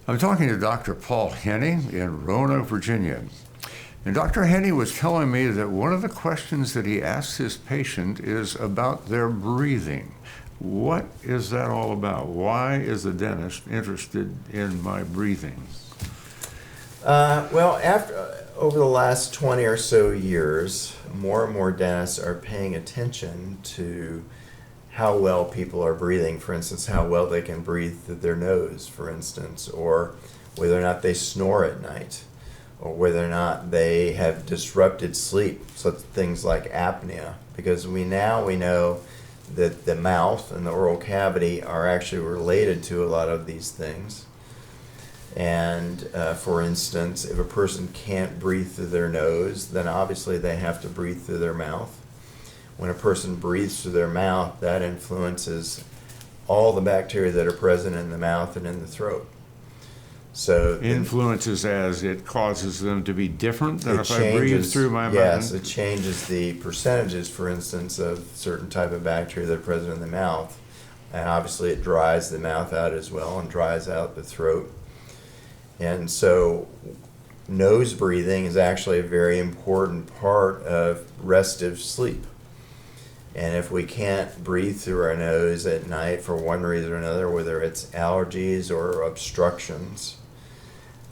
I'm talking to Dr. Paul Henny in Roanoke, Virginia. And Dr. Henny was telling me that one of the questions that he asks his patient is about their breathing. What is that all about? Why is the dentist interested in my breathing? Over the last 20 or so years, more and more dentists are paying attention to how well people are breathing. For instance, how well they can breathe through their nose, for instance, or whether or not they snore at night, or whether or not they have disrupted sleep, such things like apnea. Because we know that the mouth and the oral cavity are actually related to a lot of these things. And for instance, if a person can't breathe through their nose, then obviously they have to breathe through their mouth. When a person breathes through their mouth, that influences all the bacteria that are present in the mouth and in the throat. So influences as it causes them to be different than if I breathe through my mouth? Yes, it changes the percentages, for instance, of certain type of bacteria that are present in the mouth. And obviously it dries the mouth out as well and dries out the throat. And so nose breathing is actually a very important part of restive sleep. And if we can't breathe through our nose at night for one reason or another, whether it's allergies or obstructions,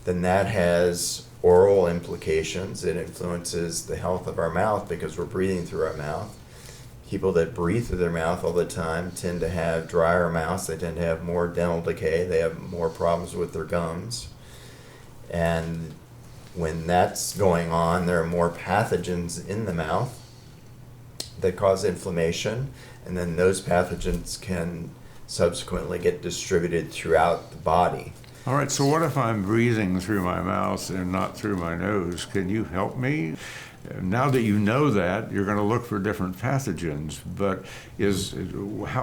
then that has oral implications. It influences the health of our mouth because we're breathing through our mouth. People that breathe through their mouth all the time tend to have drier mouths. They tend to have more dental decay. They have more problems with their gums. And when that's going on, there are more pathogens in the mouth that cause inflammation, and then those pathogens can subsequently get distributed throughout the body. All right, so what if I'm breathing through my mouth and not through my nose? Can you help me? Now that you know that, you're going to look for different pathogens, but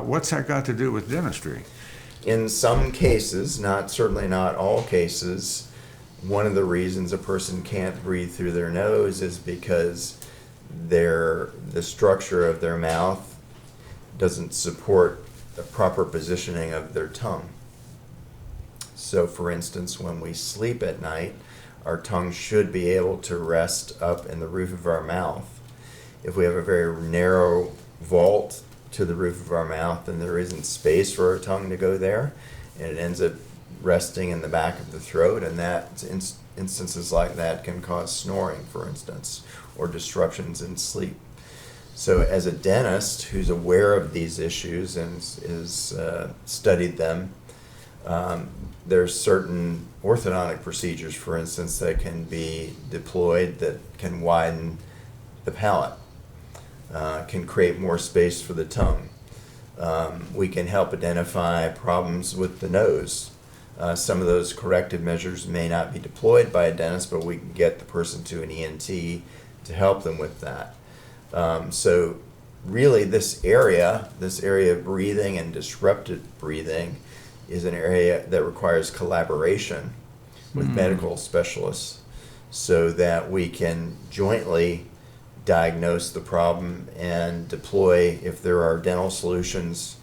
what's that got to do with dentistry? In some cases, certainly not all cases, one of the reasons a person can't breathe through their nose is because the structure of their mouth doesn't support the proper positioning of their tongue. So for instance, when we sleep at night, our tongue should be able to rest up in the roof of our mouth. If we have a very narrow vault to the roof of our mouth, then there isn't space for our tongue to go there, and it ends up resting in the back of the throat, and instances like that can cause snoring, for instance, or disruptions in sleep. So as a dentist who's aware of these issues and is studied them, there's certain orthodontic procedures, for instance, that can be deployed that can widen the palate, can create more space for the tongue. We can help identify problems with the nose. Some of those corrective measures may not be deployed by a dentist, but we can get the person to an ENT to help them with that. So really this area of breathing and disrupted breathing is an area that requires collaboration with medical specialists so that we can jointly diagnose the problem and deploy, if there are dental solutions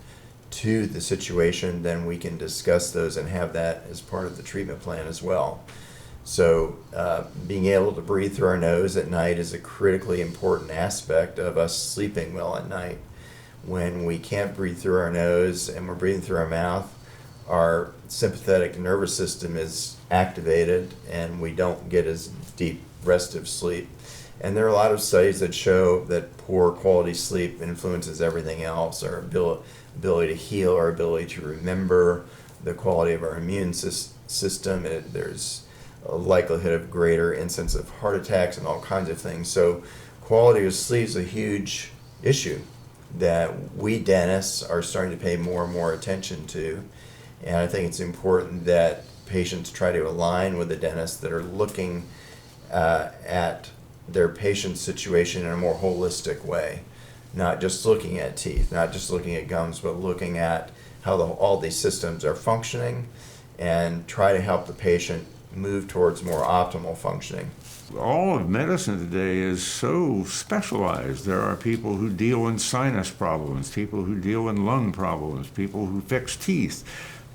to the situation, then we can discuss those and have that as part of the treatment plan as well. So being able to breathe through our nose at night is a critically important aspect of us sleeping well at night. When we can't breathe through our nose and we're breathing through our mouth, our sympathetic nervous system is activated and we don't get as deep restive sleep. And there are a lot of studies that show that poor quality sleep influences everything else, our ability to heal, our ability to remember, the quality of our immune system. There's a likelihood of greater incidence of heart attacks and all kinds of things. So quality of sleep is a huge issue that we dentists are starting to pay more and more attention to. And I think it's important that patients try to align with the dentists that are looking at their patient's situation in a more holistic way. Not just looking at teeth, not just looking at gums, but looking at how all these systems are functioning and try to help the patient move towards more optimal functioning. All of medicine today is so specialized. There are people who deal in sinus problems, people who deal in lung problems, people who fix teeth.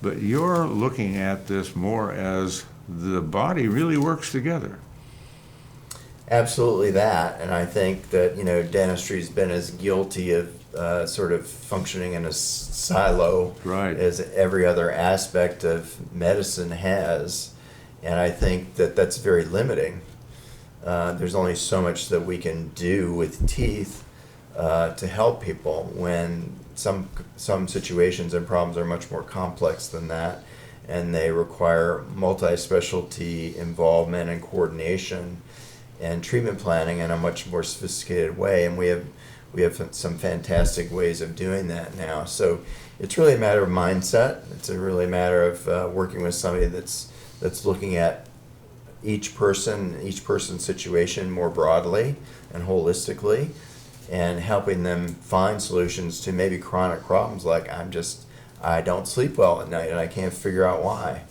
but you're looking at this more as the body really works together. Absolutely that, and I think that dentistry's been as guilty of sort of functioning in a silo Right. as every other aspect of medicine has, and I think that that's very limiting. There's only so much that we can do with teeth to help people when some situations and problems are much more complex than that, and they require multi-specialty involvement and coordination and treatment planning in a much more sophisticated way, and we have some fantastic ways of doing that now. So it's really a matter of mindset. It's a really matter of working with somebody that's looking at each person's situation more broadly and holistically, and helping them find solutions to maybe chronic problems like I don't sleep well at night and I can't figure out why.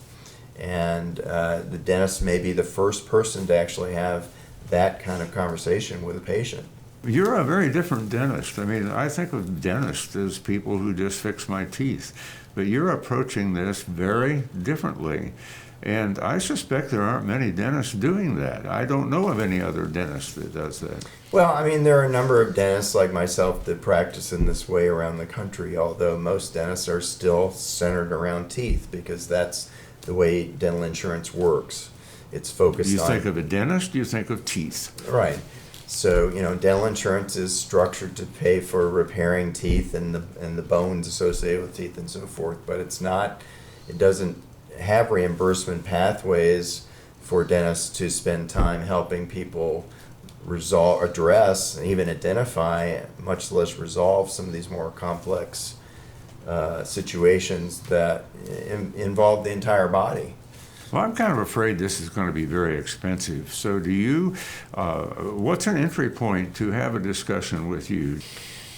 And the dentist may be the first person to actually have that kind of conversation with a patient. You're a very different dentist. I mean, I think of dentists as people who just fix my teeth, but you're approaching this very differently. And I suspect there aren't many dentists doing that. I don't know of any other dentist that does that. Well, I mean, there are a number of dentists like myself that practice in this way around the country, although most dentists are still centered around teeth because that's the way dental insurance works. It's focused on... You think of a dentist, you think of teeth. Right. So, dental insurance is structured to pay for repairing teeth and the bones associated with teeth and so forth, but it doesn't have reimbursement pathways for dentists to spend time helping people address, and even identify, much less resolve some of these more complex situations that involve the entire body. Well, I'm kind of afraid this is going to be very expensive. So what's an entry point to have a discussion with you?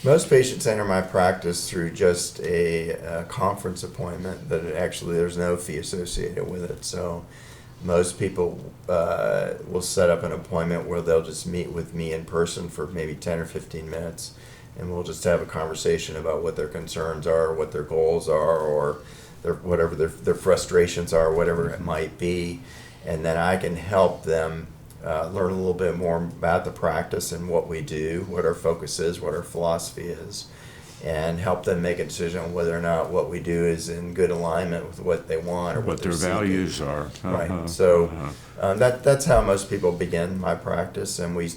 Most patients enter my practice through just a conference appointment that there's no fee associated with it. So most people will set up an appointment where they'll just meet with me in person for maybe 10 or 15 minutes, and we'll just have a conversation about what their concerns are, what their goals are, or whatever their frustrations are, whatever it might be, and then I can help them learn a little bit more about the practice and what we do, what our focus is, what our philosophy is, and help them make a decision on whether or not what we do is in good alignment with what they want or what their values are. Right. So that's how most people begin my practice, and we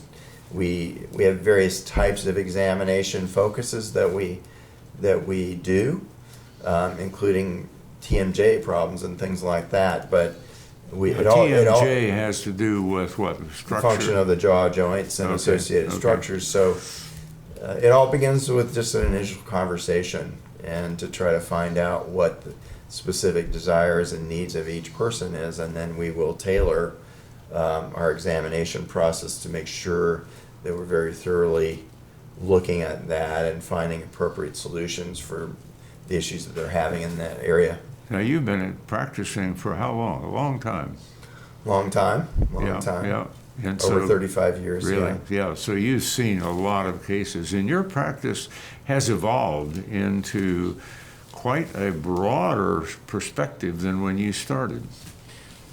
have various types of examination focuses that we do, including TMJ problems and things like that. But TMJ has to do with what? Structure? Function of the jaw joints and associated structures. So it all begins with just an initial conversation, and to try to find out what the specific desires and needs of each person is, and then we will tailor our examination process to make sure that we're very thoroughly looking at that and finding appropriate solutions for the issues that they're having in that area. Now, you've been practicing for how long? A long time. Long time. Yeah. And over 35 years. Really? Yeah. So you've seen a lot of cases, and your practice has evolved into quite a broader perspective than when you started.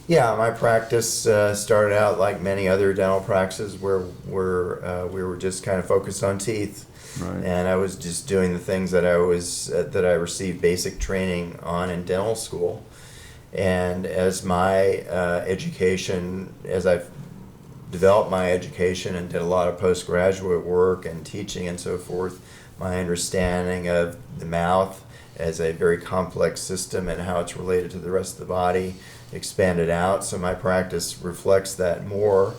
Yeah, my practice started out like many other dental practices where we were just kind of focused on teeth. Right. And I was just doing the things that I received basic training on in dental school. And as I've developed my education and did a lot of postgraduate work and teaching and so forth, my understanding of the mouth as a very complex system and how it's related to the rest of the body expanded out. So my practice reflects that more.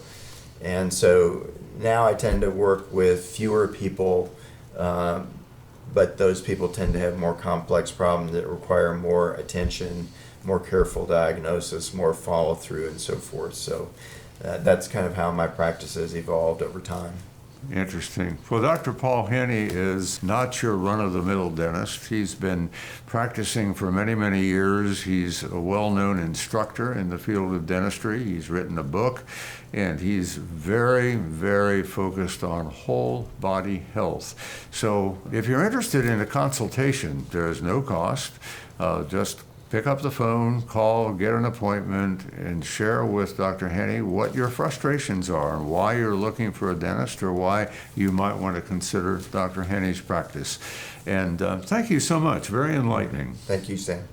And so now I tend to work with fewer people, but those people tend to have more complex problems that require more attention, more careful diagnosis, more follow-through, and so forth. So that's kind of how my practice has evolved over time. Interesting. Well, Dr. Paul Henny is not your run-of-the-mill dentist. He's been practicing for many, many years. He's a well-known instructor in the field of dentistry. He's written a book, and he's very, very focused on whole body health. So if you're interested in a consultation, there is no cost. Just pick up the phone, call, get an appointment, and share with Dr. Henny what your frustrations are and why you're looking for a dentist or why you might want to consider Dr. Henny's practice. And thank you so much. Very enlightening. Thank you, Sam.